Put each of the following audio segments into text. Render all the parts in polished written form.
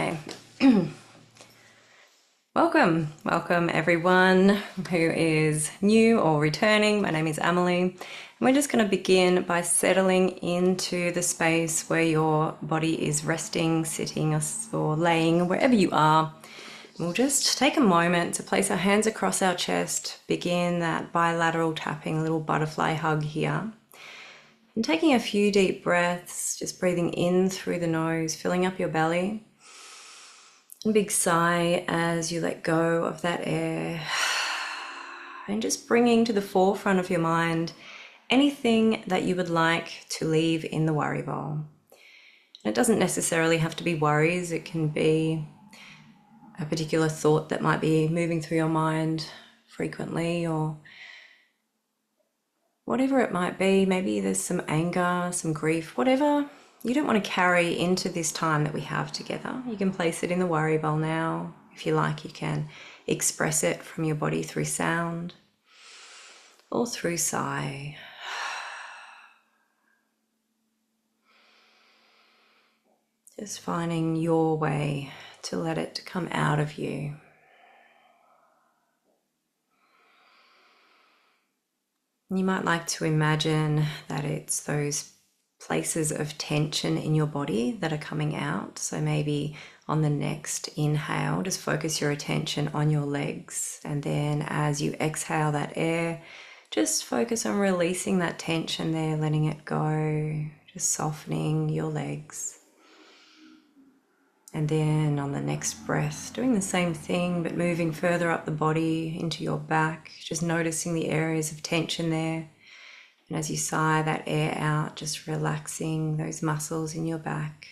Hi. Welcome everyone who is new or returning. My name is Emily, and we're just going to begin by settling into the space where your body is resting, sitting or laying, wherever you are. We'll just take a moment to place our hands across our chest, begin that bilateral tapping, a little butterfly hug here. And taking a few deep breaths, just breathing in through the nose, filling up your belly. And big sigh as you let go of that air. And just bringing to the forefront of your mind anything that you would like to leave in the worry bowl. And it doesn't necessarily have to be worries. It can be a particular thought that might be moving through your mind frequently, or whatever it might be. Maybe there's some anger, some grief, whatever you don't want to carry into this time that we have together. You can place it in the worry bowl now. If you like, you can express it from your body through sound or through sigh. Just finding your way to let it come out of you. You might like to imagine that it's those places of tension in your body that are coming out. So maybe on the next inhale, just focus your attention on your legs. And then as you exhale that air, just focus on releasing that tension there, letting it go, just softening your legs. And then on the next breath, doing the same thing, but moving further up the body into your back, just noticing the areas of tension there. And as you sigh that air out, just relaxing those muscles in your back.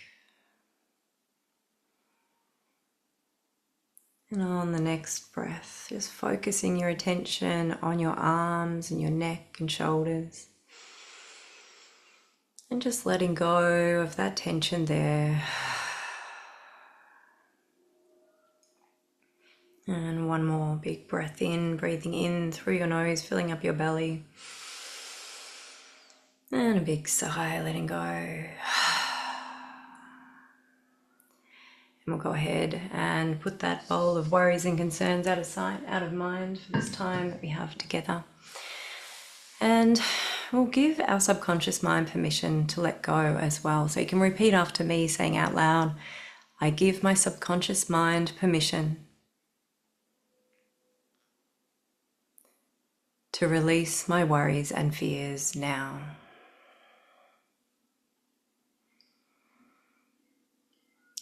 And on the next breath, just focusing your attention on your arms and your neck and shoulders. And just letting go of that tension there. And one more big breath in, breathing in through your nose, filling up your belly. And a big sigh, letting go. And we'll go ahead and put that bowl of worries and concerns out of sight, out of mind for this time that we have together. And we'll give our subconscious mind permission to let go as well. So you can repeat after me, saying out loud, I give my subconscious mind permission to release my worries and fears now.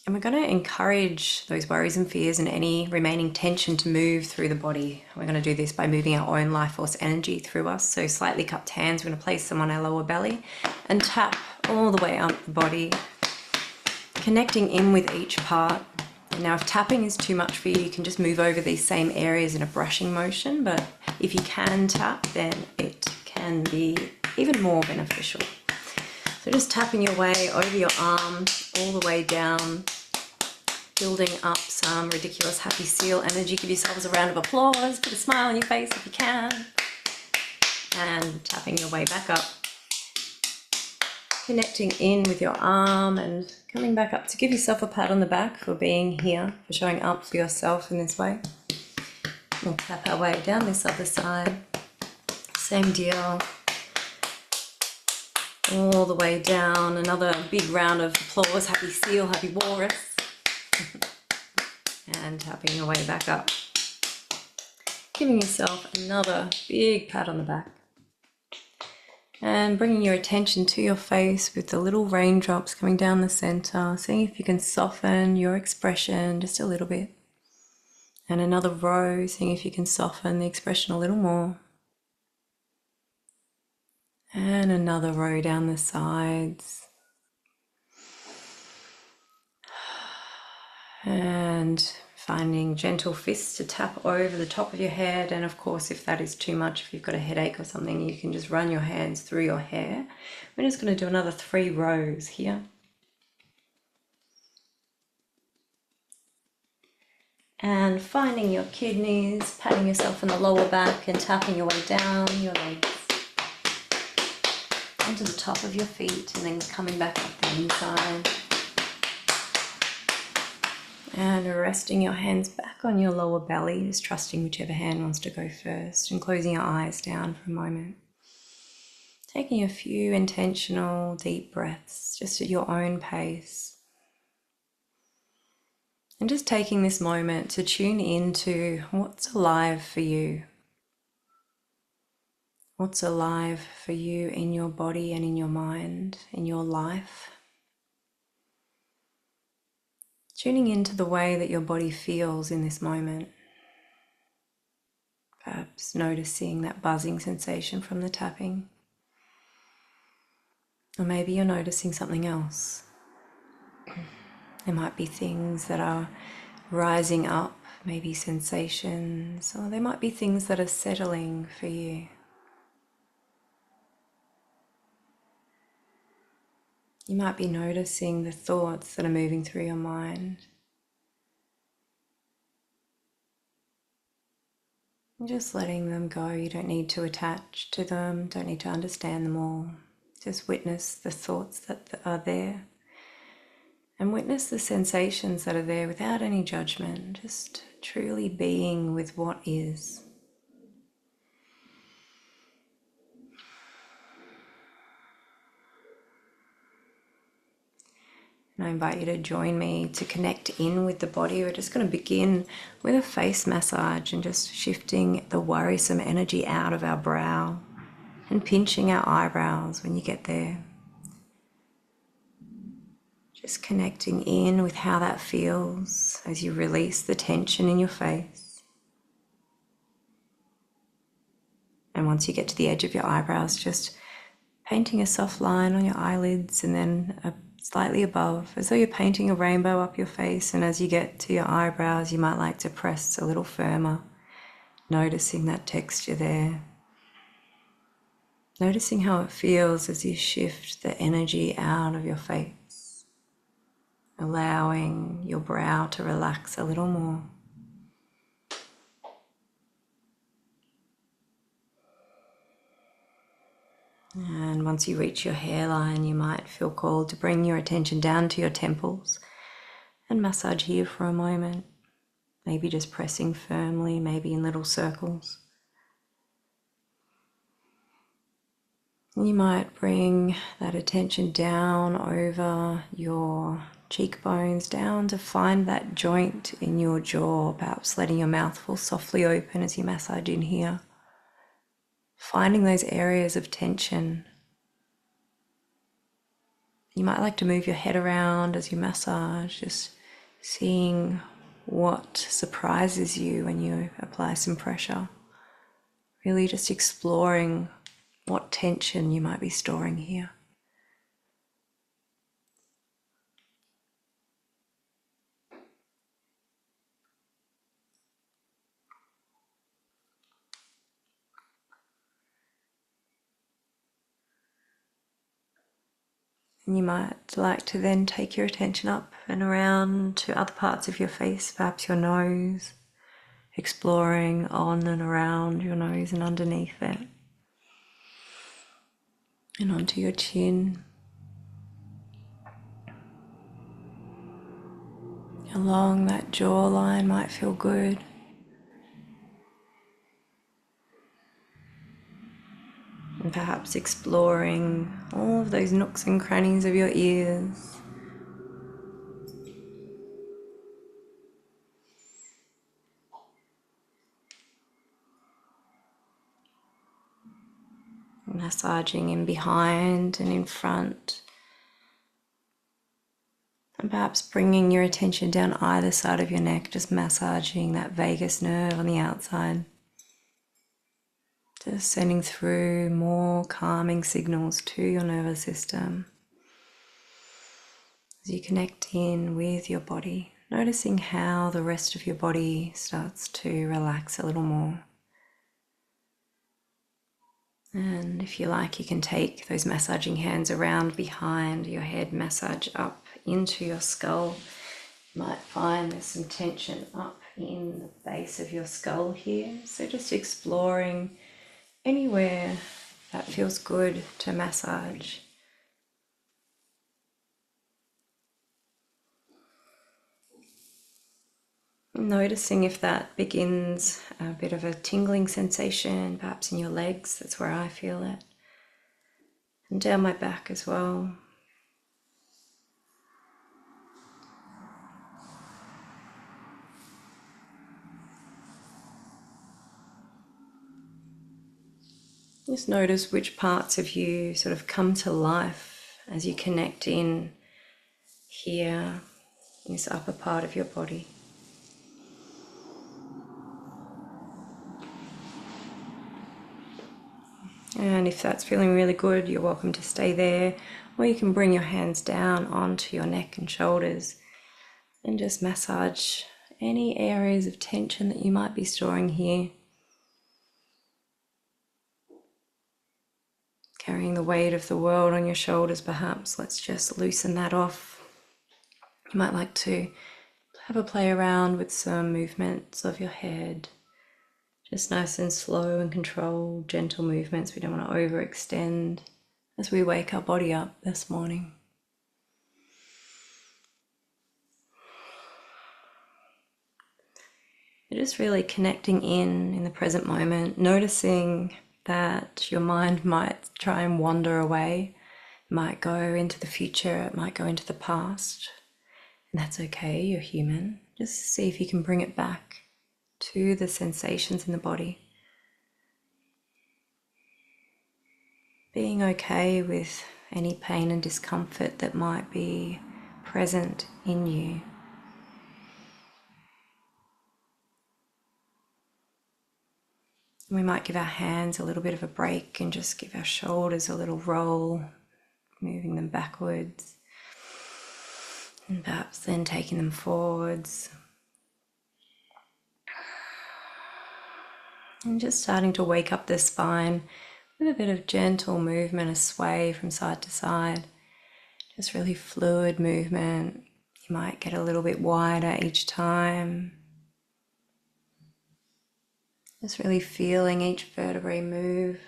And we're going to encourage those worries and fears and any remaining tension to move through the body. We're going to do this by moving our own life force energy through us. So slightly cupped hands, we're going to place them on our lower belly and tap all the way up the body, connecting in with each part. Now, if tapping is too much for you, you can just move over these same areas in a brushing motion. But if you can tap, then it can be even more beneficial. So just tapping your way over your arm, all the way down, building up some ridiculous happy seal energy. Give yourselves a round of applause, put a smile on your face if you can, and tapping your way back up. Connecting in with your arm and coming back up to give yourself a pat on the back for being here, for showing up for yourself in this way. We'll tap our way down this other side. Same deal. All the way down. Another big round of applause. Happy seal, happy walrus. And tapping your way back up. Giving yourself another big pat on the back. And bringing your attention to your face with the little raindrops coming down the center, seeing if you can soften your expression just a little bit. And another row, seeing if you can soften the expression a little more. And another row down the sides. And finding gentle fists to tap over the top of your head. And of course, if that is too much, if you've got a headache or something, you can just run your hands through your hair. We're just going to do another 3 rows here. And finding your kidneys, patting yourself in the lower back and tapping your way down your legs onto the top of your feet, and then coming back up the inside. And resting your hands back on your lower belly, just trusting whichever hand wants to go first, and closing your eyes down for a moment. Taking a few intentional deep breaths just at your own pace. And just taking this moment to tune into what's alive for you. What's alive for you in your body and in your mind, in your life. Tuning into the way that your body feels in this moment. Perhaps noticing that buzzing sensation from the tapping. Or maybe you're noticing something else. There might be things that are rising up, maybe sensations, or there might be things that are settling for you. You might be noticing the thoughts that are moving through your mind. And just letting them go. You don't need to attach to them, don't need to understand them all. Just witness the thoughts that are there. And witness the sensations that are there without any judgment, just truly being with what is. And I invite you to join me to connect in with the body. We're just going to begin with a face massage and just shifting the worrisome energy out of our brow and pinching our eyebrows when you get there. Just connecting in with how that feels as you release the tension in your face. And once you get to the edge of your eyebrows, just painting a soft line on your eyelids and then slightly above, as though you're painting a rainbow up your face. And as you get to your eyebrows, you might like to press a little firmer, noticing that texture there. Noticing how it feels as you shift the energy out of your face, allowing your brow to relax a little more. And once you reach your hairline, you might feel called to bring your attention down to your temples and massage here for a moment. Maybe just pressing firmly, maybe in little circles. And you might bring that attention down over your cheekbones, down to find that joint in your jaw, perhaps letting your mouth fall softly open as you massage in here. Finding those areas of tension. You might like to move your head around as you massage, just seeing what surprises you when you apply some pressure. Really just exploring what tension you might be storing here. And you might like to then take your attention up and around to other parts of your face, perhaps your nose, exploring on and around your nose and underneath it. And onto your chin. Along that jawline might feel good. And perhaps exploring all of those nooks and crannies of your ears. Massaging in behind and in front. And perhaps bringing your attention down either side of your neck, just massaging that vagus nerve on the outside. Just sending through more calming signals to your nervous system. As you connect in with your body, noticing how the rest of your body starts to relax a little more. And if you like, you can take those massaging hands around behind your head, massage up into your skull. You might find there's some tension up in the base of your skull here. So just exploring anywhere that feels good to massage. Noticing if that begins a bit of a tingling sensation, perhaps in your legs, that's where I feel it, and down my back as well. Just notice which parts of you sort of come to life as you connect in here, in this upper part of your body. And if that's feeling really good, you're welcome to stay there, or you can bring your hands down onto your neck and shoulders and just massage any areas of tension that you might be storing here. Carrying the weight of the world on your shoulders, perhaps. Let's just loosen that off. You might like to have a play around with some movements of your head. Just nice and slow and controlled, gentle movements. We don't want to overextend as we wake our body up this morning. You're just really connecting in the present moment, noticing that your mind might try and wander away. It might go into the future, it might go into the past, and that's okay, you're human. Just see if you can bring it back to the sensations in the body. Being okay with any pain and discomfort that might be present in you. We might give our hands a little bit of a break and just give our shoulders a little roll, moving them backwards, and perhaps then taking them forwards. And just starting to wake up the spine with a bit of gentle movement, a sway from side to side. Just really fluid movement. You might get a little bit wider each time. Just really feeling each vertebrae move.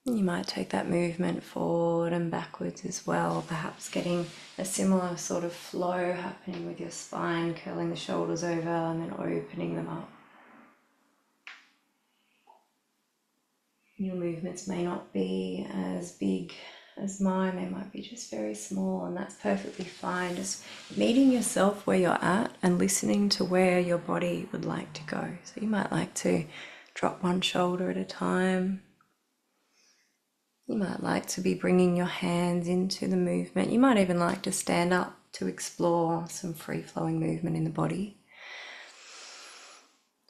And you might take that movement forward and backwards as well, perhaps getting a similar sort of flow happening with your spine, curling the shoulders over and then opening them up. Your movements may not be as big as mine, they might be just very small, and that's perfectly fine. Just meeting yourself where you're at and listening to where your body would like to go. So you might like to drop one shoulder at a time. You might like to be bringing your hands into the movement. You might even like to stand up to explore some free-flowing movement in the body.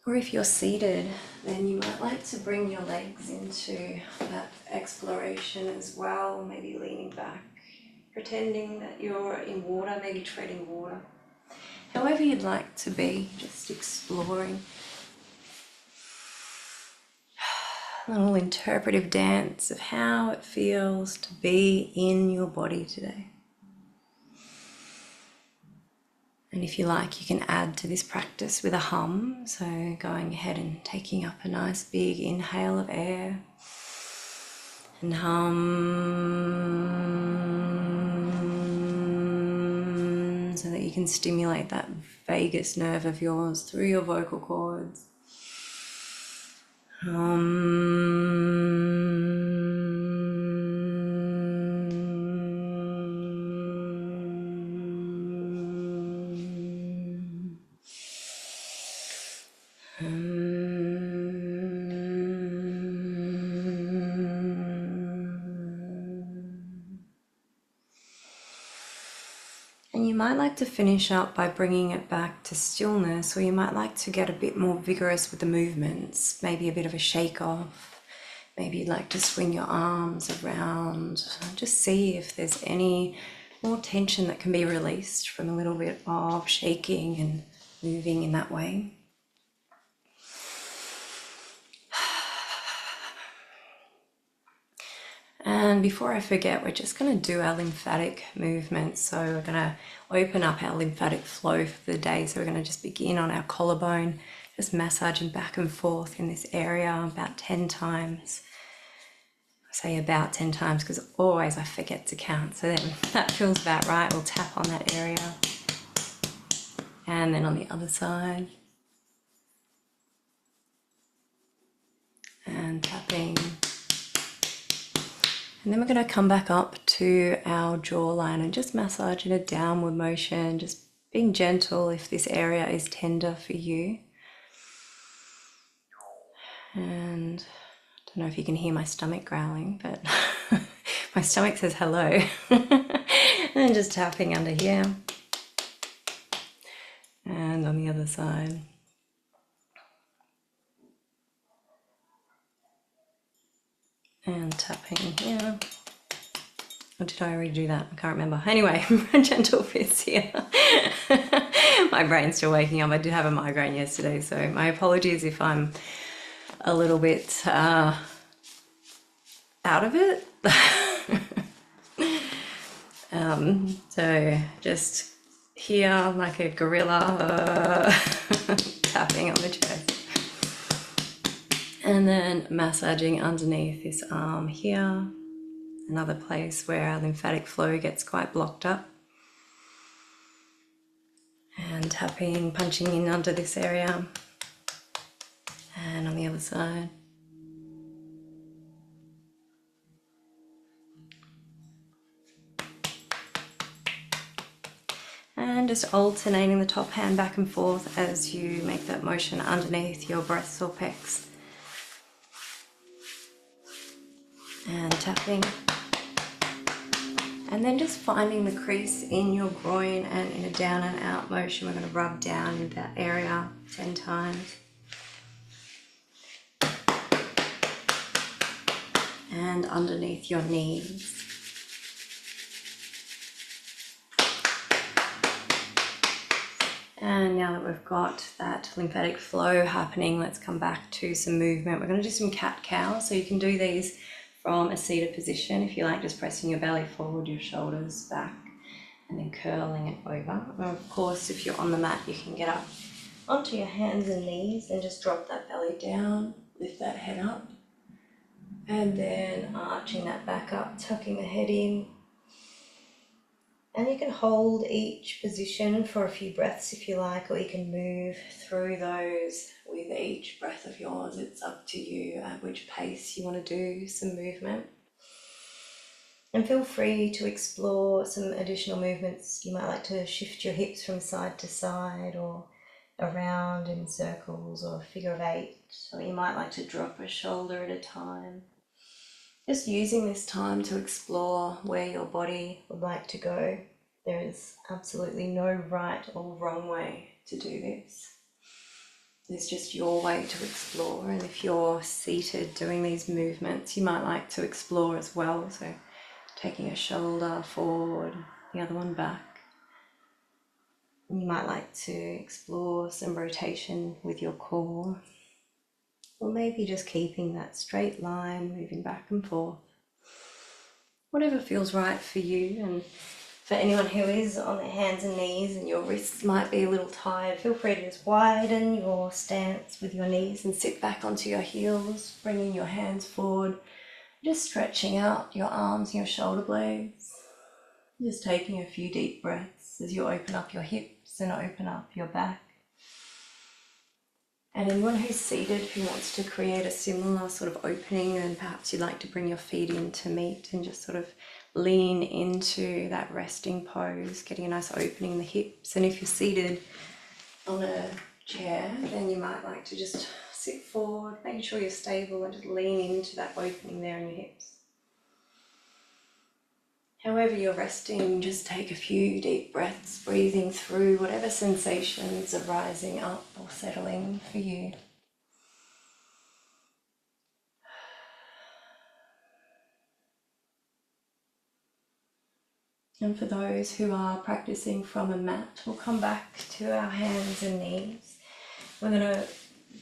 Or if you're seated, then you might like to bring your legs into that exploration as well, maybe leaning back, pretending that you're in water, maybe treading water. However you'd like to be, just exploring. A little interpretive dance of how it feels to be in your body today. And if you like, you can add to this practice with a hum. So going ahead and taking up a nice big inhale of air and hum, so that you can stimulate that vagus nerve of yours through your vocal cords. And you might like to finish up by bringing it back to stillness, or you might like to get a bit more vigorous with the movements, maybe a bit of a shake off. Maybe you'd like to swing your arms around. Just see if there's any more tension that can be released from a little bit of shaking and moving in that way. And before I forget, we're just going to do our lymphatic movements. So we're going to open up our lymphatic flow for the day. So we're going to just begin on our collarbone, just massaging back and forth in this area about 10 times. I say about 10 times because always I forget to count. So then that feels about right. We'll tap on that area. And then on the other side. And tapping. And then we're going to come back up to our jawline and just massage in a downward motion, just being gentle if this area is tender for you. And I don't know if you can hear my stomach growling, but my stomach says hello. And just tapping under here. And on the other side. And tapping here. Or did I already do that? I can't remember. Anyway, gentle fists here. My brain's still waking up. I did have a migraine yesterday, so my apologies if I'm a little bit out of it. So just here like a gorilla, tapping on the chest. And then massaging underneath this arm here. Another place where our lymphatic flow gets quite blocked up. And tapping, punching in under this area. And on the other side. And just alternating the top hand back and forth as you make that motion underneath your breasts or pecs. And tapping. And then just finding the crease in your groin, and in a down and out motion, we're going to rub down in that area 10 times. And underneath your knees. And now that we've got that lymphatic flow happening, let's come back to some movement. We're going to do some cat-cow, so you can do these from a seated position if you like, just pressing your belly forward, your shoulders back, and then curling it over. And of course, if you're on the mat, you can get up onto your hands and knees and just drop that belly down, lift that head up, and then arching that back up, tucking the head in. And you can hold each position for a few breaths if you like, or you can move through those with each breath of yours. It's up to you at which pace you want to do some movement. And feel free to explore some additional movements. You might like to shift your hips from side to side, or around in circles, or a figure of 8. Or you might like to drop a shoulder at a time. Just using this time to explore where your body would like to go. There is absolutely no right or wrong way to do this. There's just your way to explore, and if you're seated doing these movements, you might like to explore as well. So taking a shoulder forward, the other one back. You might like to explore some rotation with your core. Or maybe just keeping that straight line, moving back and forth. Whatever feels right for you. And for anyone who is on their hands and knees and your wrists might be a little tired, feel free to just widen your stance with your knees and sit back onto your heels, bringing your hands forward, just stretching out your arms and your shoulder blades. Just taking a few deep breaths as you open up your hips and open up your back. And anyone who's seated who wants to create a similar sort of opening, and perhaps you'd like to bring your feet in to meet and just sort of lean into that resting pose, getting a nice opening in the hips. And if you're seated on a chair, then you might like to just sit forward, making sure you're stable, and just lean into that opening there in your hips. However you're resting, just take a few deep breaths, breathing through whatever sensations are rising up or settling for you. And for those who are practicing from a mat, we'll come back to our hands and knees. We're going to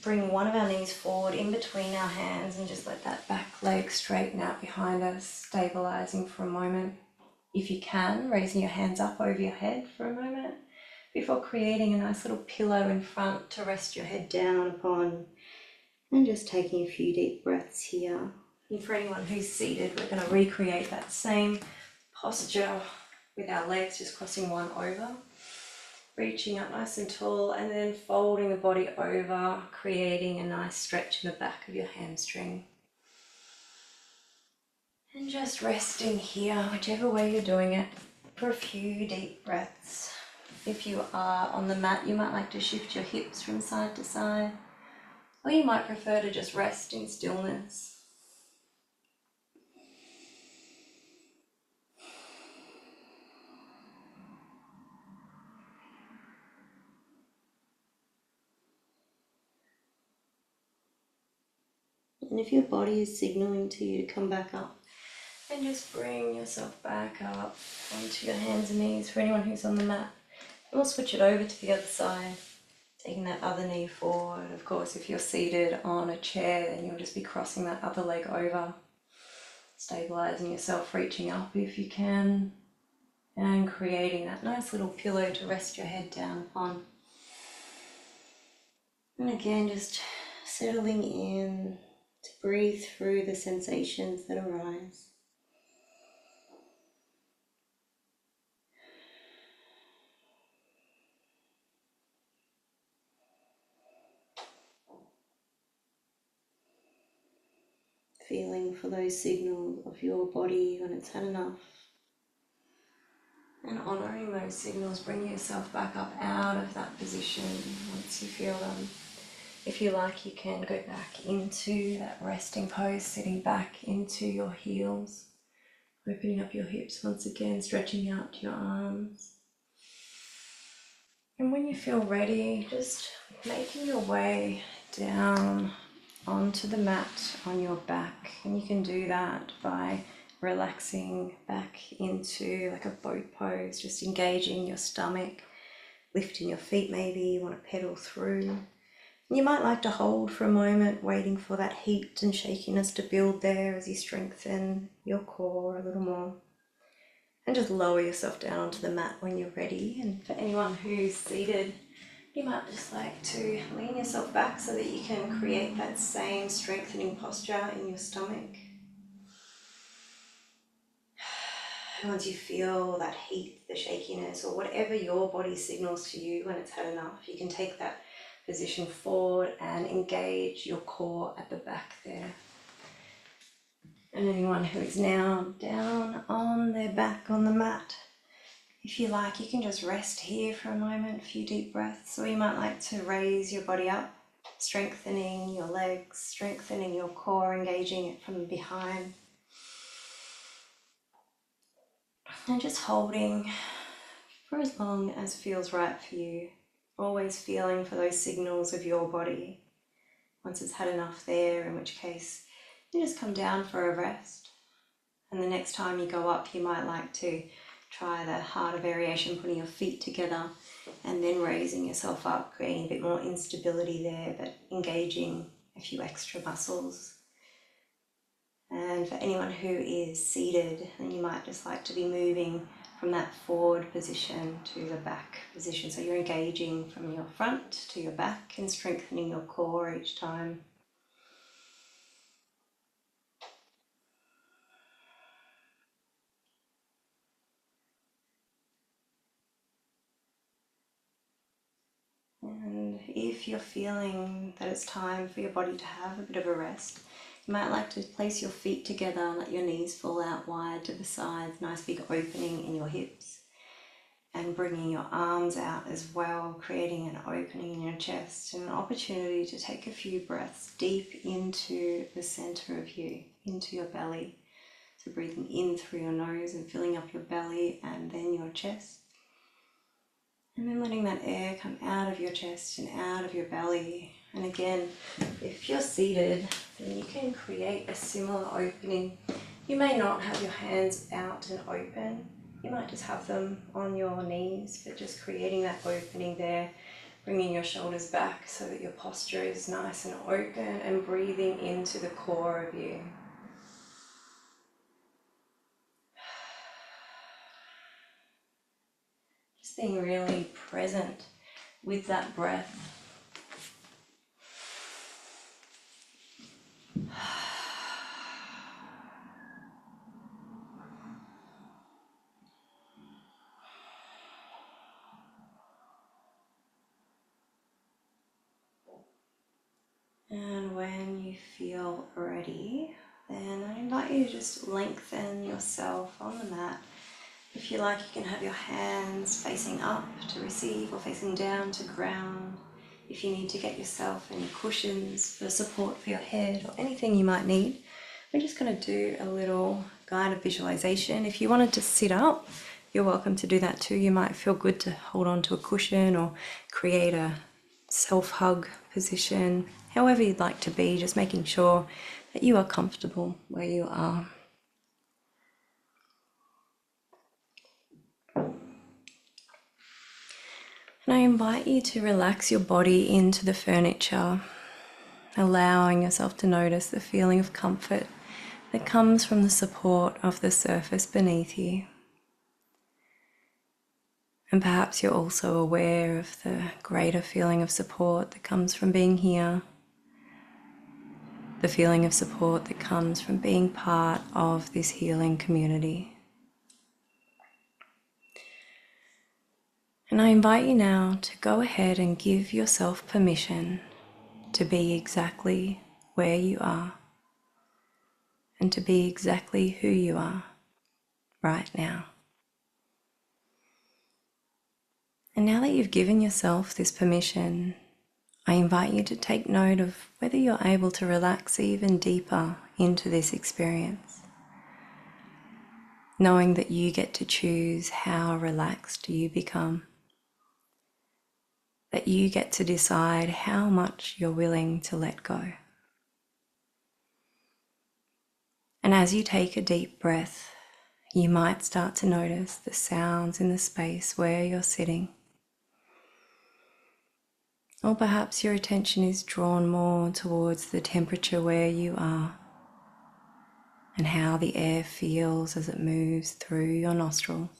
bring one of our knees forward in between our hands and just let that back leg straighten out behind us, stabilizing for a moment. If you can, raising your hands up over your head for a moment before creating a nice little pillow in front to rest your head down upon, and just taking a few deep breaths here. And for anyone who's seated, we're going to recreate that same posture with our legs just crossing one over. reaching up nice and tall, and then folding the body over, creating a nice stretch in the back of your hamstring. And just resting here, whichever way you're doing it, for a few deep breaths. If you are on the mat, you might like to shift your hips from side to side, or you might prefer to just rest in stillness. And if your body is signaling to you to come back up, then just bring yourself back up onto your hands and knees for anyone who's on the mat. And we'll switch it over to the other side, taking that other knee forward. Of course, if you're seated on a chair, then you'll just be crossing that other leg over, stabilizing yourself, reaching up if you can, and creating that nice little pillow to rest your head down upon. And again, just settling in to breathe through the sensations that arise. Feeling for those signals of your body when it's had enough. And honouring those signals, bring yourself back up out of that position once you feel them. If you like, you can go back into that resting pose, sitting back into your heels, opening up your hips once again, stretching out your arms. And when you feel ready, just making your way down onto the mat on your back. And you can do that by relaxing back into like a boat pose, just engaging your stomach, lifting your feet maybe, you want to pedal through. You might like to hold for a moment, waiting for that heat and shakiness to build there as you strengthen your core a little more. And just lower yourself down onto the mat when you're ready. And for anyone who's seated, you might just like to lean yourself back so that you can create that same strengthening posture in your stomach. And once you feel that heat, the shakiness, or whatever your body signals to you when it's had enough, you can take that position forward and engage your core at the back there. And anyone who is now down on their back on the mat, if you like, you can just rest here for a moment, a few deep breaths, or you might like to raise your body up, strengthening your legs, strengthening your core, engaging it from behind. And just holding for as long as feels right for you, always feeling for those signals of your body. Once it's had enough there, in which case you just come down for a rest. And the next time you go up, you might like to try the harder variation, putting your feet together and then raising yourself up, creating a bit more instability there, but engaging a few extra muscles. And for anyone who is seated, then you might just like to be moving from that forward position to the back position. So you're engaging from your front to your back and strengthening your core each time. And if you're feeling that it's time for your body to have a bit of a rest, you might like to place your feet together and let your knees fall out wide to the sides, nice big opening in your hips, and bringing your arms out as well, creating an opening in your chest and an opportunity to take a few breaths deep into the center of you, into your belly. So breathing in through your nose and filling up your belly and then your chest. And then letting that air come out of your chest and out of your belly. And again, if you're seated, then you can create a similar opening. You may not have your hands out and open. You might just have them on your knees, but just creating that opening there, bringing your shoulders back so that your posture is nice and open, and breathing into the core of you. Just being really present with that breath. you feel ready, then I invite you to just lengthen yourself on the mat. If you like, you can have your hands facing up to receive or facing down to ground. If you need to get yourself any cushions for support for your head or anything you might need, we're just going to do a little guided visualization. If you wanted to sit up, you're welcome to do that too. You might feel good to hold on to a cushion or create a self-hug position, however you'd like to be, just making sure that you are comfortable where you are. And I invite you to relax your body into the furniture, allowing yourself to notice the feeling of comfort that comes from the support of the surface beneath you. And perhaps you're also aware of the greater feeling of support that comes from being here, the feeling of support that comes from being part of this healing community. And I invite you now to go ahead and give yourself permission to be exactly where you are and to be exactly who you are right now. And now that you've given yourself this permission, I invite you to take note of whether you're able to relax even deeper into this experience, knowing that you get to choose how relaxed you become, that you get to decide how much you're willing to let go. And as you take a deep breath, you might start to notice the sounds in the space where you're sitting. Or perhaps your attention is drawn more towards the temperature where you are and how the air feels as it moves through your nostrils,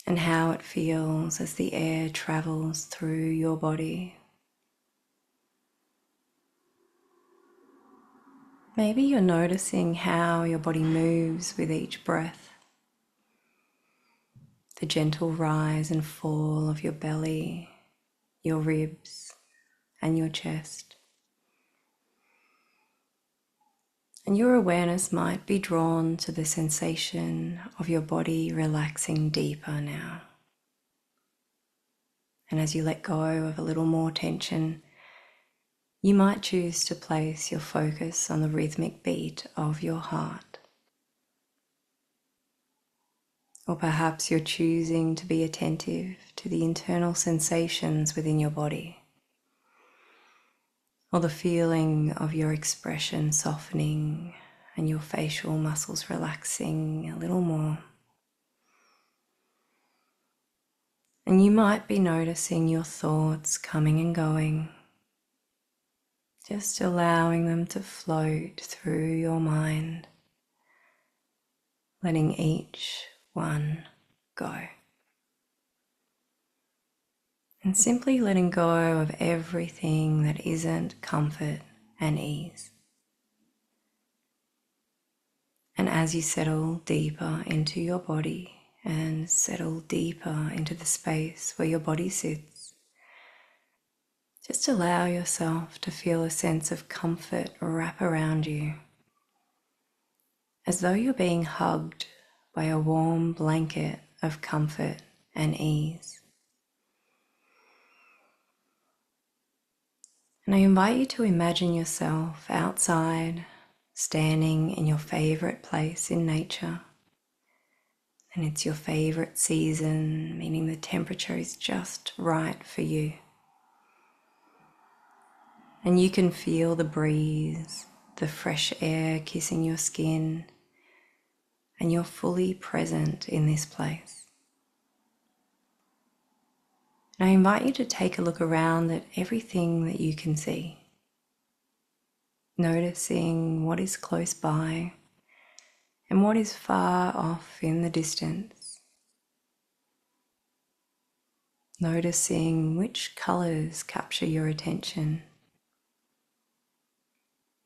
and how it feels as the air travels through your body. Maybe you're noticing how your body moves with each breath, the gentle rise and fall of your belly, your ribs, and your chest. And your awareness might be drawn to the sensation of your body relaxing deeper now. And as you let go of a little more tension, you might choose to place your focus on the rhythmic beat of your heart. Or perhaps you're choosing to be attentive to the internal sensations within your body, or the feeling of your expression softening and your facial muscles relaxing a little more. And you might be noticing your thoughts coming and going, just allowing them to float through your mind, letting each one go. And simply letting go of everything that isn't comfort and ease. And as you settle deeper into your body and settle deeper into the space where your body sits, just allow yourself to feel a sense of comfort wrap around you, as though you're being hugged by a warm blanket of comfort and ease. And I invite you to imagine yourself outside, standing in your favorite place in nature. And it's your favorite season, meaning the temperature is just right for you. And you can feel the breeze, the fresh air kissing your skin, and you're fully present in this place. And I invite you to take a look around at everything that you can see, noticing what is close by and what is far off in the distance. Noticing which colors capture your attention,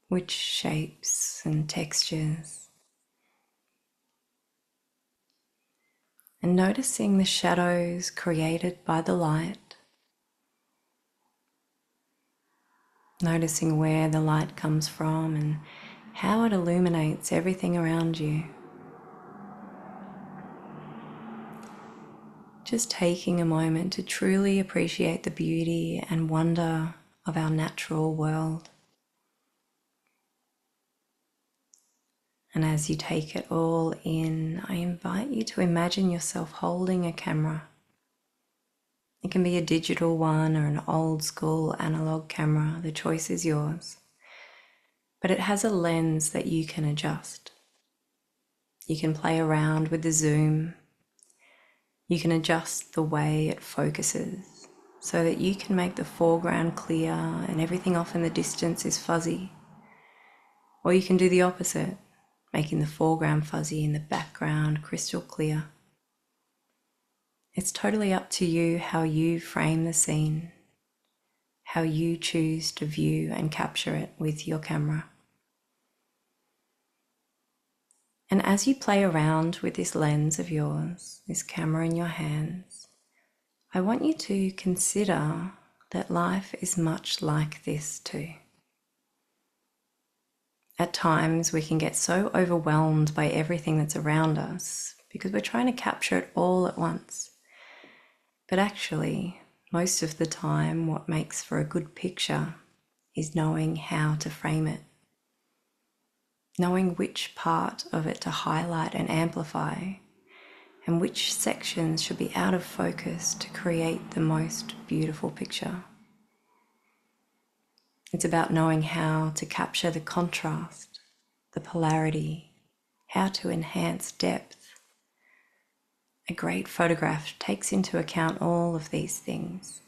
which shapes and textures, and noticing the shadows created by the light, noticing where the light comes from and how it illuminates everything around you. Just taking a moment to truly appreciate the beauty and wonder of our natural world. And as you take it all in, I invite you to imagine yourself holding a camera. It can be a digital one or an old school analog camera, the choice is yours. But it has a lens that you can adjust. You can play around with the zoom. You can adjust the way it focuses so that you can make the foreground clear and everything off in the distance is fuzzy. Or you can do the opposite, making the foreground fuzzy and the background crystal clear. It's totally up to you how you frame the scene, how you choose to view and capture it with your camera. And as you play around with this lens of yours, this camera in your hands, I want you to consider that life is much like this too. At times we can get so overwhelmed by everything that's around us because we're trying to capture it all at once. But actually, most of the time, what makes for a good picture is knowing how to frame it. Knowing which part of it to highlight and amplify, and which sections should be out of focus to create the most beautiful picture. It's about knowing how to capture the contrast, the polarity, how to enhance depth. A great photograph takes into account all of these things.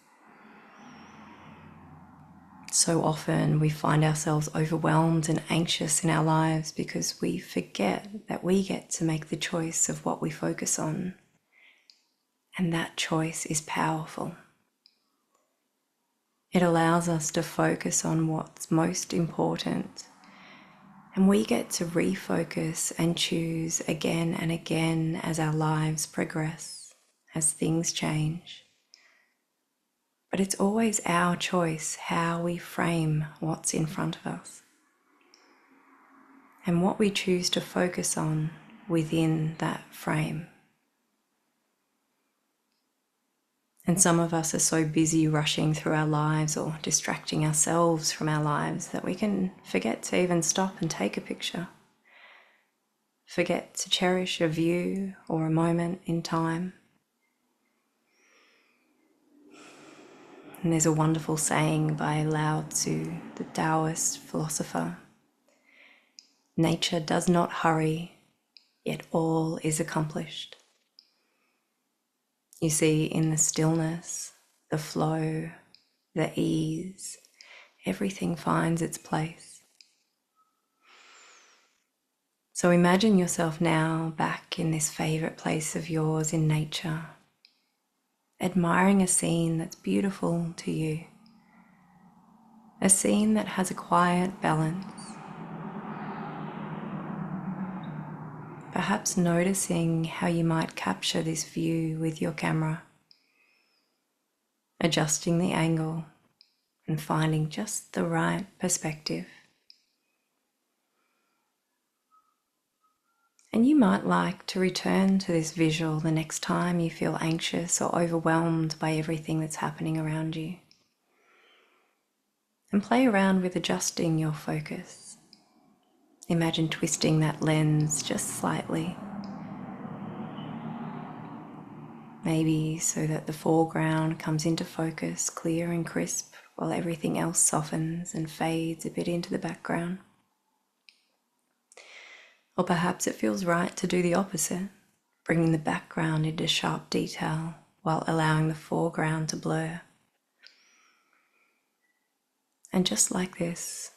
So often we find ourselves overwhelmed and anxious in our lives because we forget that we get to make the choice of what we focus on. And that choice is powerful. It allows us to focus on what's most important. And we get to refocus and choose again and again as our lives progress, as things change. But it's always our choice how we frame what's in front of us and what we choose to focus on within that frame. And some of us are so busy rushing through our lives or distracting ourselves from our lives that we can forget to even stop and take a picture, forget to cherish a view or a moment in time. And there's a wonderful saying by Lao Tzu, the Taoist philosopher. Nature does not hurry, yet all is accomplished. You see, in the stillness, the flow, the ease, everything finds its place. So imagine yourself now back in this favorite place of yours in nature, admiring a scene that's beautiful to you, a scene that has a quiet balance. Perhaps noticing how you might capture this view with your camera, adjusting the angle and finding just the right perspective. And you might like to return to this visual the next time you feel anxious or overwhelmed by everything that's happening around you. And play around with adjusting your focus. Imagine twisting that lens just slightly. Maybe so that the foreground comes into focus, clear and crisp, while everything else softens and fades a bit into the background. Or perhaps it feels right to do the opposite, bringing the background into sharp detail while allowing the foreground to blur. And just like this,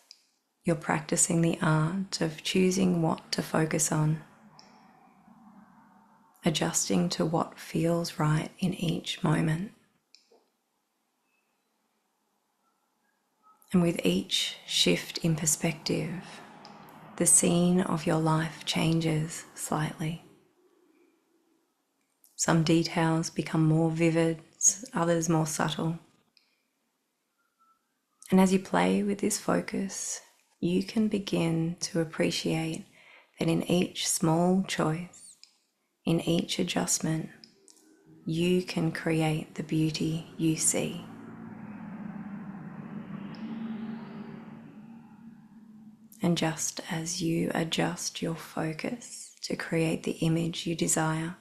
you're practicing the art of choosing what to focus on, adjusting to what feels right in each moment. And with each shift in perspective, the scene of your life changes slightly. Some details become more vivid, others more subtle. And as you play with this focus, you can begin to appreciate that in each small choice, in each adjustment, you can create the beauty you see. And just as you adjust your focus to create the image you desire,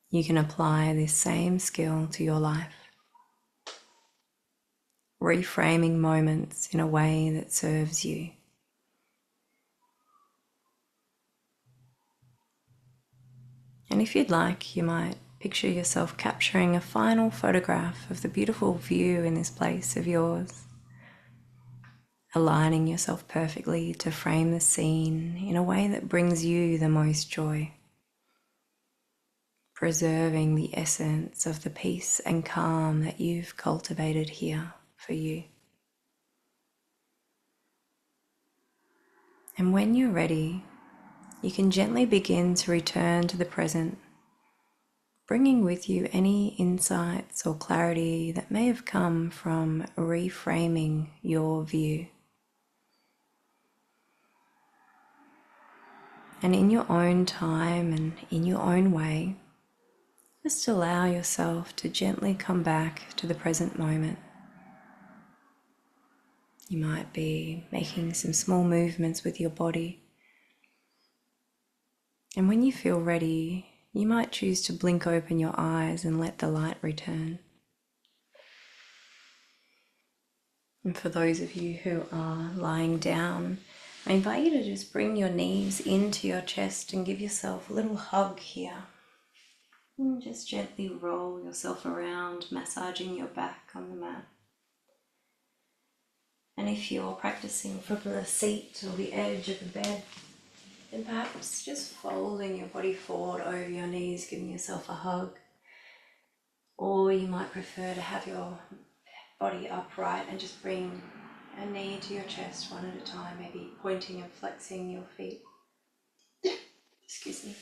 you can apply this same skill to your life, reframing moments in a way that serves you. And if you'd like, you might picture yourself capturing a final photograph of the beautiful view in this place of yours, aligning yourself perfectly to frame the scene in a way that brings you the most joy, preserving the essence of the peace and calm that you've cultivated here for you. And when you're ready, you can gently begin to return to the present, bringing with you any insights or clarity that may have come from reframing your view. And in your own time and in your own way, just allow yourself to gently come back to the present moment. You might be making some small movements with your body. And when you feel ready, you might choose to blink open your eyes and let the light return. And for those of you who are lying down, I invite you to just bring your knees into your chest and give yourself a little hug here. And just gently roll yourself around, massaging your back on the mat. And if you're practicing from the seat or the edge of the bed, then perhaps just folding your body forward over your knees, giving yourself a hug. Or you might prefer to have your body upright and just bring a knee to your chest one at a time, maybe pointing and flexing your feet. Excuse me.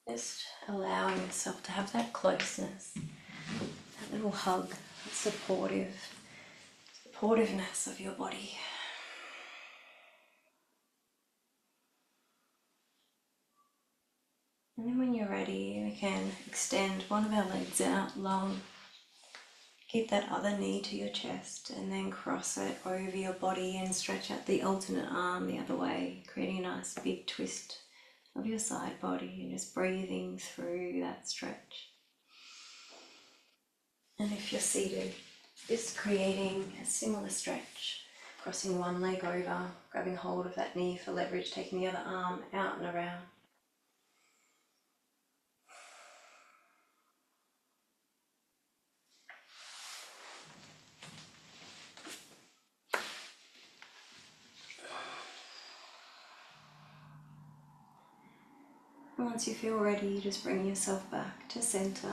Just allowing yourself to have that closeness, that little hug, that supportiveness of your body. And then when you're ready, we can extend one of our legs out long. Keep that other knee to your chest and then cross it over your body and stretch out the alternate arm the other way, creating a nice big twist of your side body and just breathing through that stretch. And if you're seated, just creating a similar stretch, crossing one leg over, grabbing hold of that knee for leverage, taking the other arm out and around. And once you feel ready, just bring yourself back to center.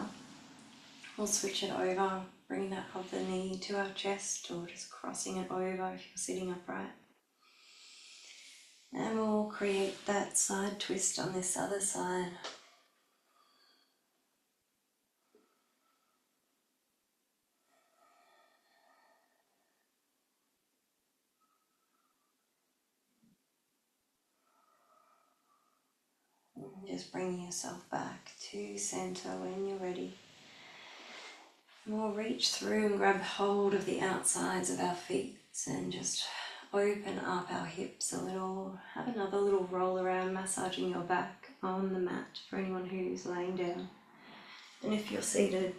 We'll switch it over, bringing that other knee to our chest or just crossing it over if you're sitting upright. And we'll create that side twist on this other side. And just bringing yourself back to center when you're ready. And we'll reach through and grab hold of the outsides of our feet and just open up our hips a little. Have another little roll around, massaging your back on the mat for anyone who's laying down. And if you're seated,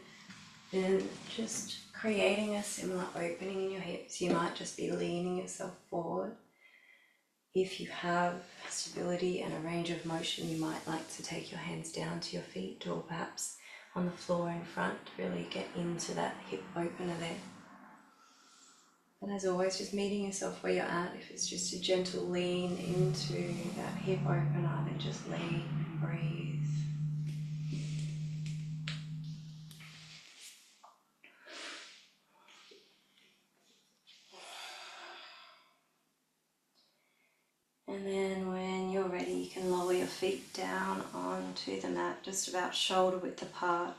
then just creating a similar opening in your hips. You might just be leaning yourself forward. If you have stability and a range of motion, you might like to take your hands down to your feet or perhaps on the floor in front, really get into that hip opener there. And as always, just meeting yourself where you're at. If it's just a gentle lean into that hip opener, then just lean and breathe. And then when you're ready, you can lower your feet down onto the mat, just about shoulder width apart.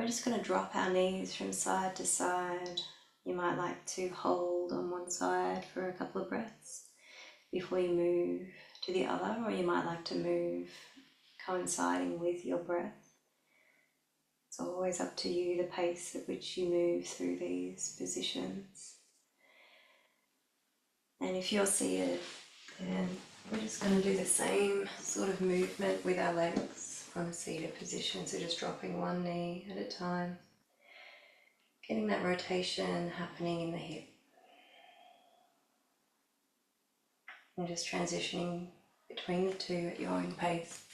We're just going to drop our knees from side to side. You might like to hold on one side for a couple of breaths before you move to the other, or you might like to move coinciding with your breath. It's always up to you the pace at which you move through these positions. And if you're seated, then we're just going to do the same sort of movement with our legs from a seated position. So just dropping one knee at a time, getting that rotation happening in the hip, and just transitioning between the two at your own pace.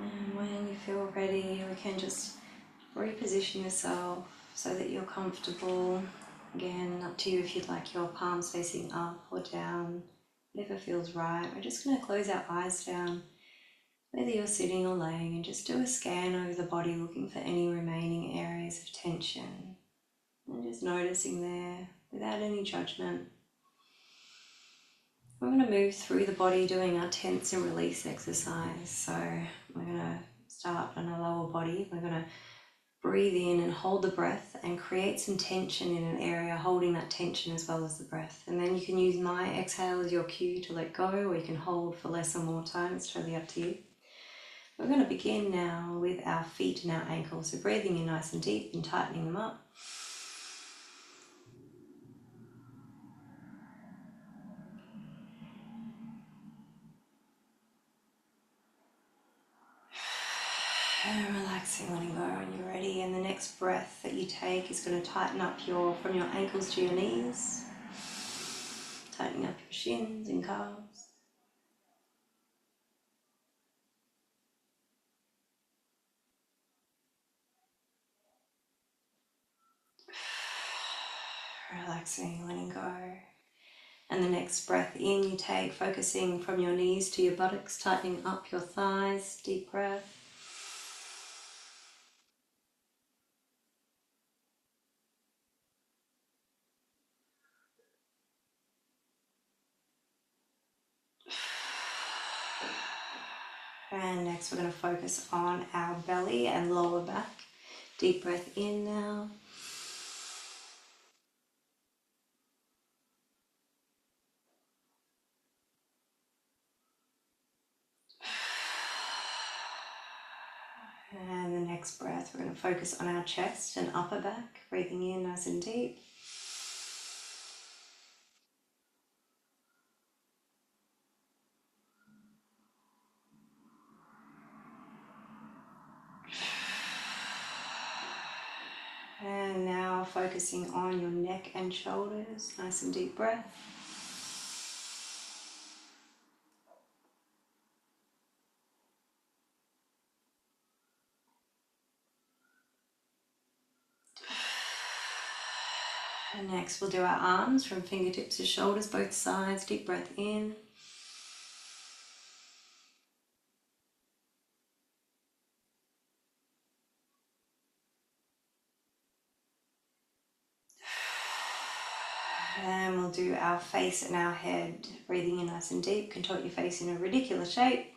And when you feel ready, we can just reposition yourself so that you're comfortable. Again, up to you if you'd like your palms facing up or down, whatever feels right. We're just going to close our eyes down, whether you're sitting or laying, and just do a scan over the body looking for any remaining areas of tension. And just noticing there without any judgment. We're going to move through the body doing our tense and release exercise. So we're going to start on our lower body. We're going to breathe in and hold the breath and create some tension in an area, holding that tension as well as the breath. And then you can use my exhale as your cue to let go, or you can hold for less or more time. It's totally up to you. We're going to begin now with our feet and our ankles. So breathing in nice and deep and tightening them up. And relaxing, letting go when you're ready. And the next breath that you take is going to tighten up from your ankles to your knees, tightening up your shins and calves. Relaxing, letting go. And the next breath in you take, focusing from your knees to your buttocks, tightening up your thighs. Deep breath. And next we're going to focus on our belly and lower back. Deep breath in now. And the next breath, we're going to focus on our chest and upper back. Breathing in nice and deep. And now focusing on your neck and shoulders. Nice and deep breath. And next we'll do our arms from fingertips to shoulders, both sides. Deep breath in. And we'll do our face and our head. Breathing in nice and deep. Contort your face in a ridiculous shape.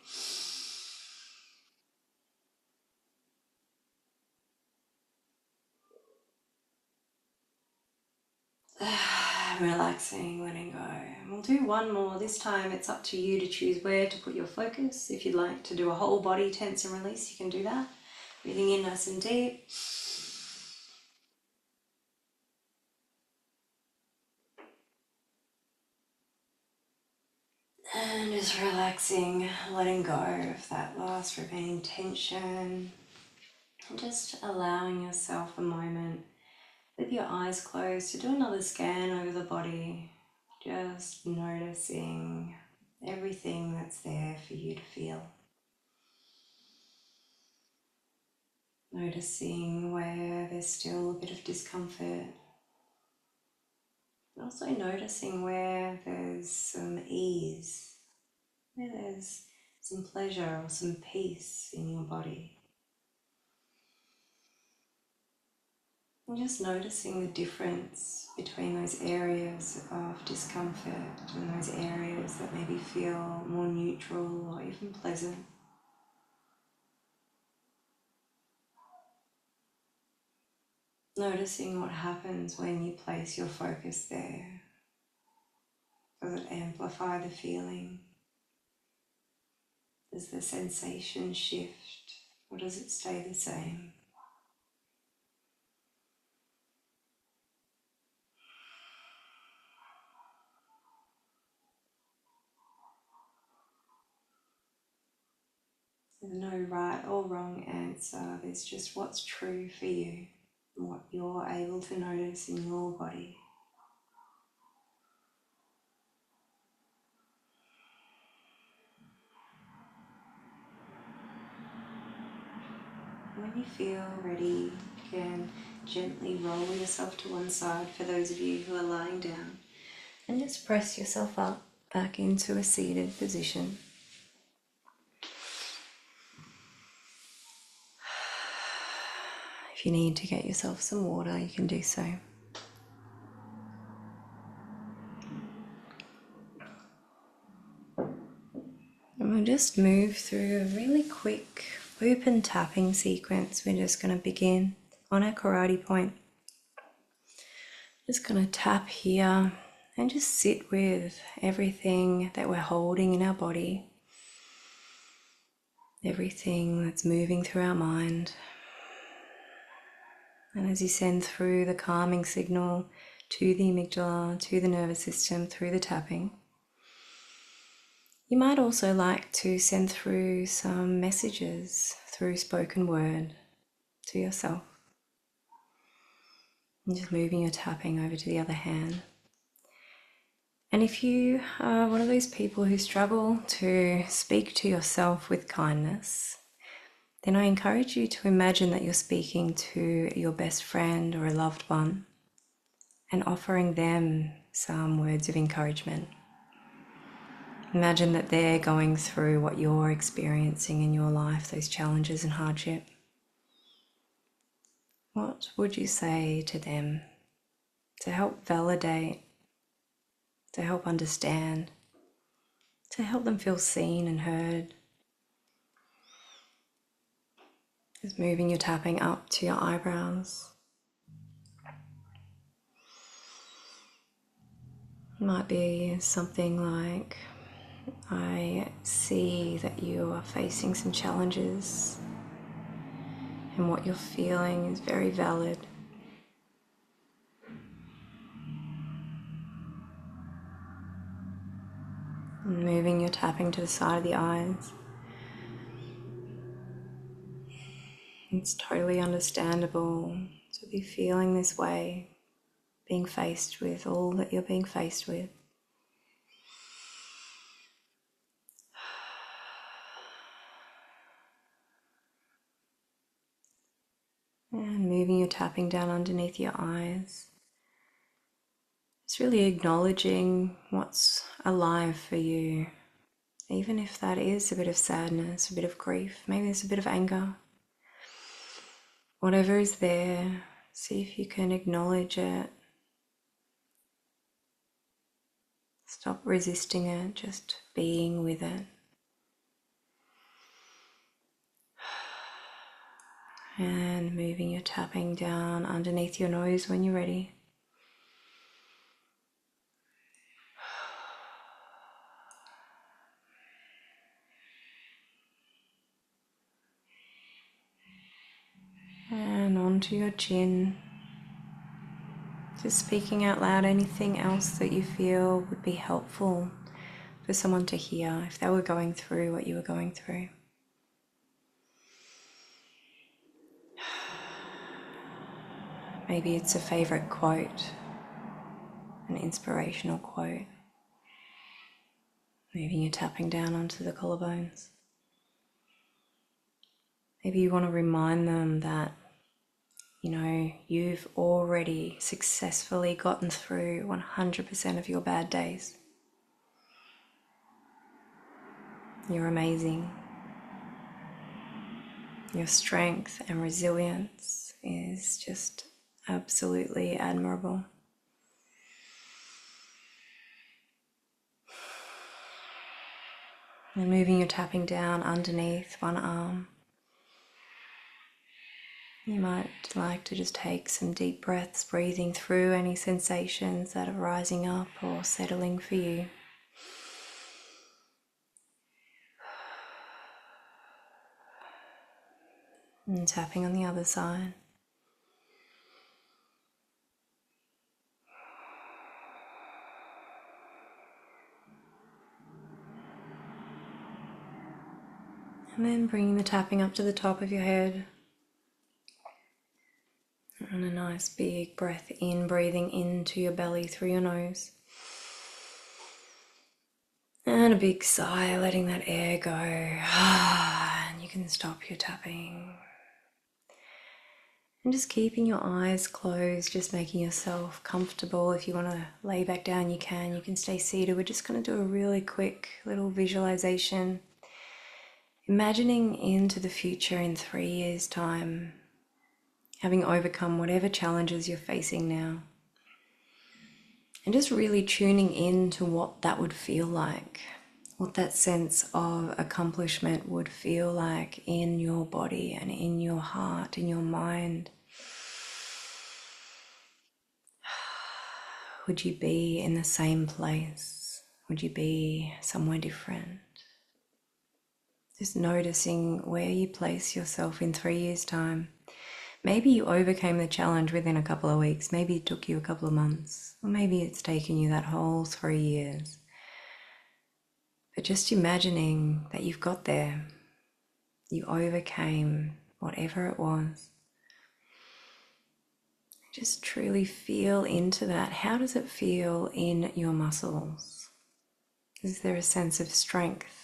Relaxing, letting go. And we'll do one more. This time it's up to you to choose where to put your focus. If you'd like to do a whole body tense and release, you can do that. Breathing in nice and deep. And just relaxing, letting go of that last remaining tension. And just allowing yourself a moment with your eyes closed to do another scan over the body. Just noticing everything that's there for you to feel. Noticing where there's still a bit of discomfort. Also noticing where there's some ease, where there's some pleasure or some peace in your body. And just noticing the difference between those areas of discomfort and those areas that maybe feel more neutral or even pleasant. Noticing what happens when you place your focus there. Does it amplify the feeling? Does the sensation shift, or does it stay the same? There's no right or wrong answer, there's just what's true for you, and what you're able to notice in your body. When you feel ready, you can gently roll yourself to one side for those of you who are lying down, and just press yourself up back into a seated position. If you need to get yourself some water, you can do so. And we'll just move through a really quick open tapping sequence. We're just going to begin on our karate point. Just going to tap here and just sit with everything that we're holding in our body, everything that's moving through our mind. And as you send through the calming signal to the amygdala, to the nervous system, through the tapping, you might also like to send through some messages through spoken word to yourself. And just moving your tapping over to the other hand. And if you are one of those people who struggle to speak to yourself with kindness, then I encourage you to imagine that you're speaking to your best friend or a loved one and offering them some words of encouragement. Imagine that they're going through what you're experiencing in your life, those challenges and hardship. What would you say to them to help validate, to help understand, to help them feel seen and heard? Just moving your tapping up to your eyebrows. It might be something like, I see that you are facing some challenges and what you're feeling is very valid. And moving your tapping to the side of the eyes. It's totally understandable to be feeling this way, being faced with all that you're being faced with. And moving your tapping down underneath your eyes. It's really acknowledging what's alive for you, even if that is a bit of sadness, a bit of grief, maybe there's a bit of anger. Whatever is there, see if you can acknowledge it. Stop resisting it, just being with it. And moving your tapping down underneath your nose when you're ready. And onto your chin. Just speaking out loud anything else that you feel would be helpful for someone to hear if they were going through what you were going through. Maybe it's a favorite quote, an inspirational quote. Moving your tapping down onto the collarbones. Maybe you want to remind them that, you know, you've already successfully gotten through 100% of your bad days. You're amazing. Your strength and resilience is just absolutely admirable. And moving your tapping down underneath one arm. You might like to just take some deep breaths, breathing through any sensations that are rising up or settling for you. And tapping on the other side. And then bringing the tapping up to the top of your head. And a nice big breath in, breathing into your belly through your nose. And a big sigh, letting that air go. And you can stop your tapping. And just keeping your eyes closed, just making yourself comfortable. If you want to lay back down, you can. You can stay seated. We're just going to do a really quick little visualization. Imagining into the future in 3 years' time, having overcome whatever challenges you're facing now. And just really tuning in to what that would feel like, what that sense of accomplishment would feel like in your body and in your heart, in your mind. Would you be in the same place? Would you be somewhere different? Just noticing where you place yourself in 3 years' time. Maybe you overcame the challenge within a couple of weeks. Maybe it took you a couple of months. Or maybe it's taken you that whole 3 years. But just imagining that you've got there. You overcame whatever it was. Just truly feel into that. How does it feel in your muscles? Is there a sense of strength?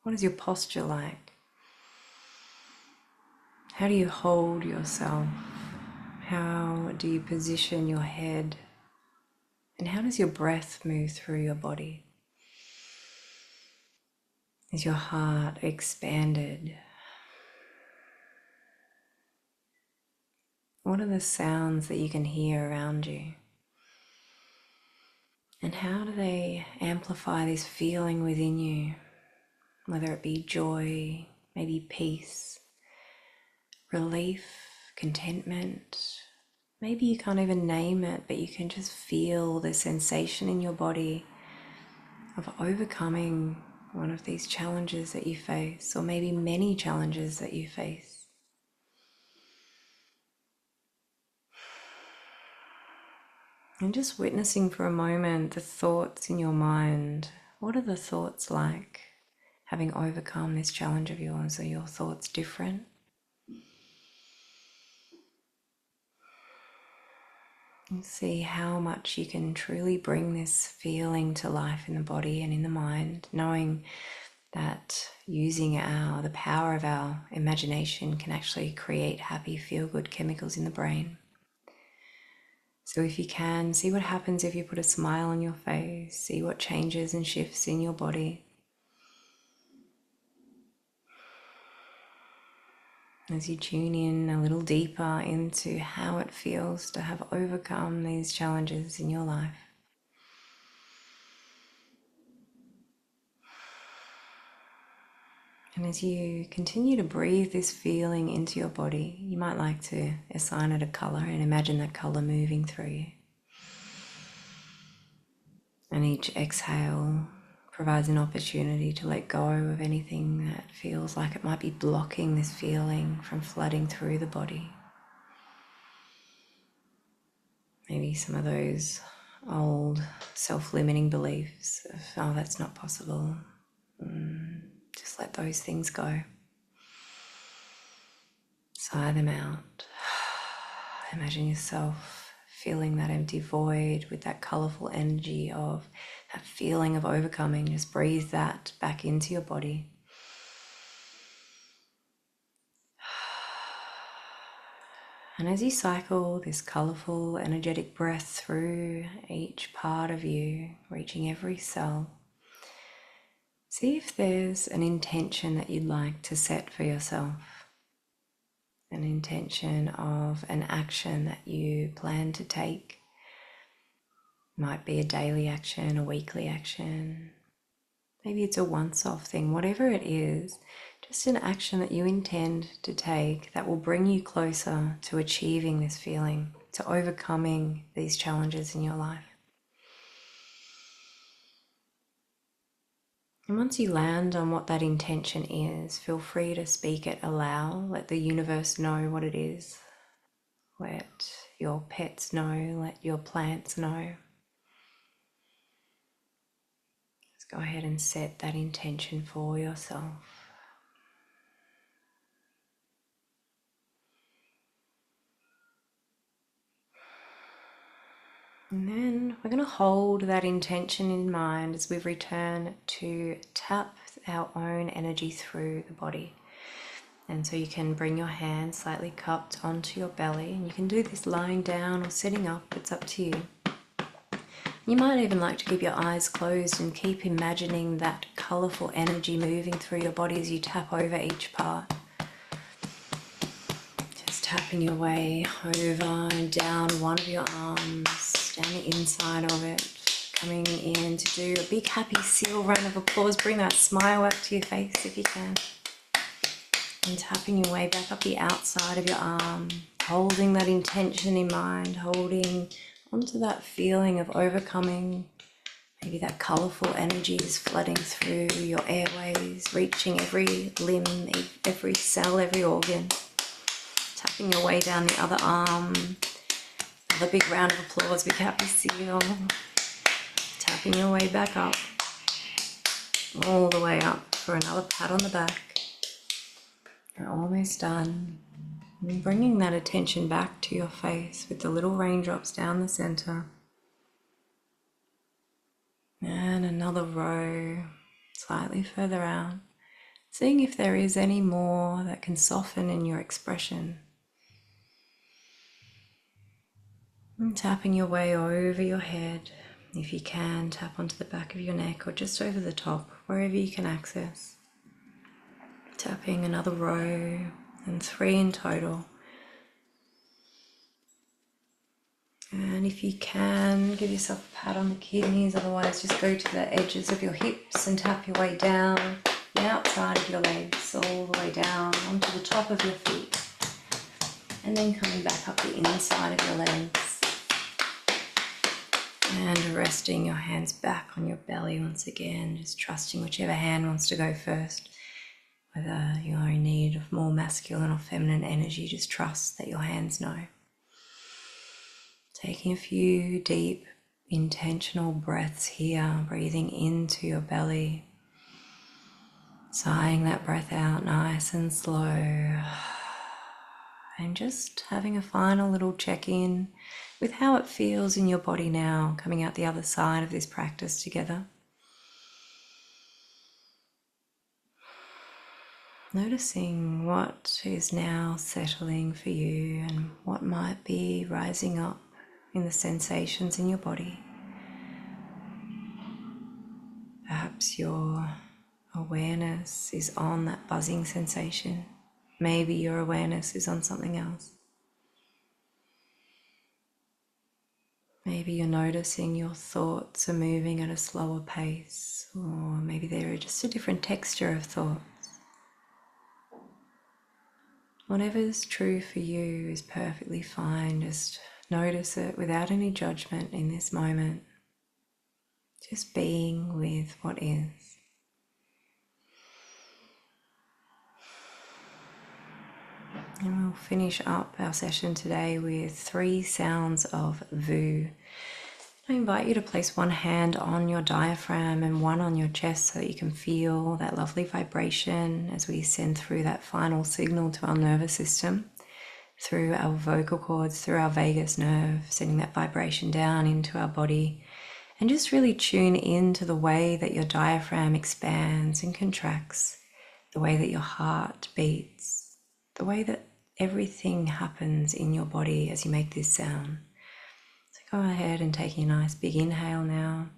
What is your posture like? How do you hold yourself? How do you position your head? And how does your breath move through your body? Is your heart expanded? What are the sounds that you can hear around you? And how do they amplify this feeling within you? Whether it be joy, maybe peace, relief, contentment. Maybe you can't even name it, but you can just feel the sensation in your body of overcoming one of these challenges that you face, or maybe many challenges that you face. And just witnessing for a moment the thoughts in your mind. What are the thoughts like? Having overcome this challenge of yours, are your thoughts different? And see how much you can truly bring this feeling to life in the body and in the mind, knowing that using the power of our imagination can actually create happy, feel-good chemicals in the brain. So if you can, see what happens if you put a smile on your face, see what changes and shifts in your body. As you tune in a little deeper into how it feels to have overcome these challenges in your life. And as you continue to breathe this feeling into your body, you might like to assign it a color and imagine that color moving through you. And each exhale provides an opportunity to let go of anything that feels like it might be blocking this feeling from flooding through the body. Maybe some of those old self-limiting beliefs of, oh, that's not possible. Just let those things go. Sigh them out. Imagine yourself feeling that empty void with that colorful energy of that feeling of overcoming. Just breathe that back into your body. And as you cycle this colorful, energetic breath through each part of you, reaching every cell, See if there's an intention that you'd like to set for yourself. An intention of an action that you plan to take. Might be a daily action, a weekly action. Maybe it's a once-off thing. Whatever it is, just an action that you intend to take that will bring you closer to achieving this feeling, to overcoming these challenges in your life. And once you land on what that intention is, feel free to speak it aloud. Let the universe know what it is. Let your pets know, let your plants know. Just go ahead and set that intention for yourself. And then we're going to hold that intention in mind as we return to tap our own energy through the body. And so you can bring your hand slightly cupped onto your belly, and you can do this lying down or sitting up, it's up to you. You might even like to keep your eyes closed and keep imagining that colourful energy moving through your body as you tap over each part. Just tapping your way over and down one of your arms, down the inside of it, coming in to do a big happy seal round of applause. Bring that smile up to your face if you can. And tapping your way back up the outside of your arm, holding that intention in mind, holding onto that feeling of overcoming. Maybe that colourful energy is flooding through your airways, reaching every limb, every cell, every organ. Tapping your way down the other arm. Another big round of applause, big happy seal. Tapping your way back up. All the way up for another pat on the back. You're almost done. And bringing that attention back to your face with the little raindrops down the center. And another row, slightly further out. Seeing if there is any more that can soften in your expression. And tapping your way over your head. If you can, tap onto the back of your neck or just over the top, wherever you can access. Tapping another row, and 3 in total. And if you can, give yourself a pat on the kidneys, otherwise just go to the edges of your hips and tap your way down the outside of your legs, all the way down onto the top of your feet. And then coming back up the inside of your legs. And resting your hands back on your belly once again, just trusting whichever hand wants to go first. Whether you're in need of more masculine or feminine energy, just trust that your hands know. Taking a few deep, intentional breaths here, breathing into your belly. Sighing that breath out nice and slow. And just having a final little check-in with how it feels in your body now, coming out the other side of this practice together. Noticing what is now settling for you and what might be rising up in the sensations in your body. Perhaps your awareness is on that buzzing sensation. Maybe your awareness is on something else. Maybe you're noticing your thoughts are moving at a slower pace, or maybe they're just a different texture of thoughts. Whatever's true for you is perfectly fine. Just notice it without any judgment in this moment. Just being with what is. And we'll finish up our session today with 3 sounds of VU. I invite you to place one hand on your diaphragm and one on your chest so that you can feel that lovely vibration as we send through that final signal to our nervous system, through our vocal cords, through our vagus nerve, sending that vibration down into our body. And just really tune into the way that your diaphragm expands and contracts, the way that your heart beats, the way that everything happens in your body as you make this sound. So go ahead and take a nice big inhale now.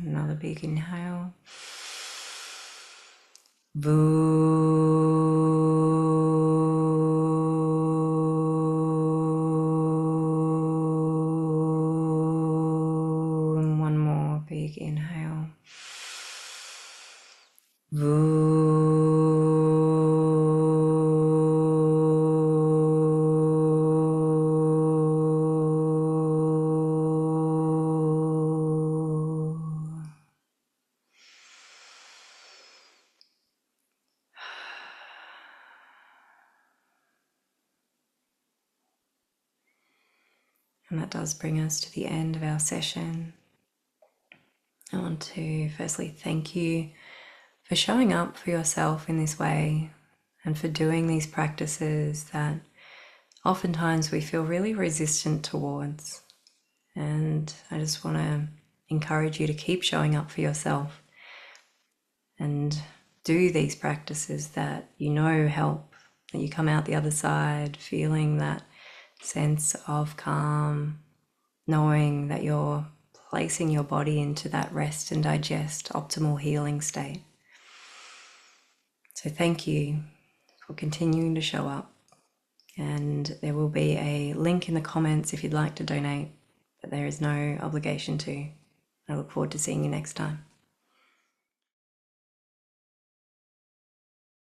Another big inhale. And one more big inhale. And that does bring us to the end of our session. I want to firstly thank you for showing up for yourself in this way and for doing these practices that oftentimes we feel really resistant towards. And I just want to encourage you to keep showing up for yourself and do these practices that you know help, that you come out the other side feeling that sense of calm, knowing that you're placing your body into that rest and digest optimal healing state. So thank you for continuing to show up. And there will be a link in the comments if you'd like to donate, but there is no obligation to. I look forward to seeing you next time.